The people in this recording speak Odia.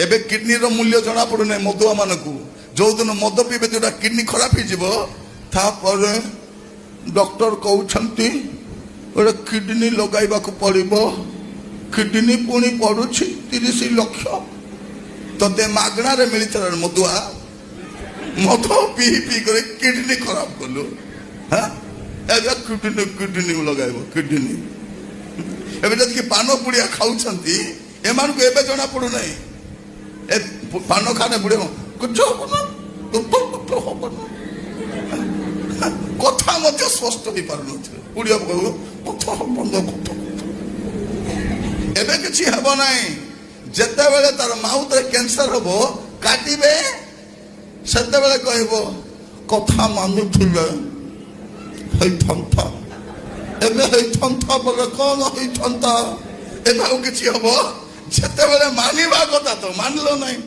ଏବେ କିଡନୀର ମୂଲ୍ୟ ଜଣା ପଡୁନାହିଁ ମଦୁଆ ମାନଙ୍କୁ। ଯୋଉଦିନ ମଦ ପିଇବେ ଯୋଉଟା କିଡନୀ ଖରାପ ହେଇଯିବ ତାପରେ ଡକ୍ଟର କହୁଛନ୍ତି ଗୋଟେ କିଡନୀ ଲଗାଇବାକୁ ପଡିବ। କିଡନୀ ପୁଣି ପଡୁଛି 30 ଲକ୍ଷ। ତତେ ମାଗଣାରେ ମିଳିଥିଲା ମଦୁଆ, ମଦ ପିଇ ପିଇ କରି କିଡନୀ ଖରାପ କଲୁ। ଏବେ କିଡନୀ ଲଗାଇବ କିଡନୀ। ଏବେ ଯଦି ପାନ ପୁଡ଼ିଆ ଖାଉଛନ୍ତି ଏମାନଙ୍କୁ ଏବେ ଜଣା ପଡୁନାହିଁ। ଏ ପାନ ଖାନେ ବୁଢ଼େ କିଛି ହବ ନା, ହବ ନା, କଥା ମଧ୍ୟ ସ୍ପଷ୍ଟ ହେଇପାରୁନଥିଲେ। ପୁଡ଼ିଆ କହିବ କଥା ହବ ନା, କଥା ଏବେ କିଛି ହେବ ନାହିଁ। ଯେତେବେଳେ ତାର ମାଉଥରେ କ୍ୟାନ୍ସର ହବ କାଟିବେ ସେତେବେଳେ କହିବ କଥା ମାନୁଥିଲେ ହେଇଥାନ୍ତା। ଏବେ ହେଇଥାନ୍ତା ବୋଲେ କଣ ହେଇଥାନ୍ତା? ଏବେ ଆଉ କିଛି ହବ? ଯେତେବେଳେ ମାନିବା କଥା ତ ମାନିଲ ନାହିଁ।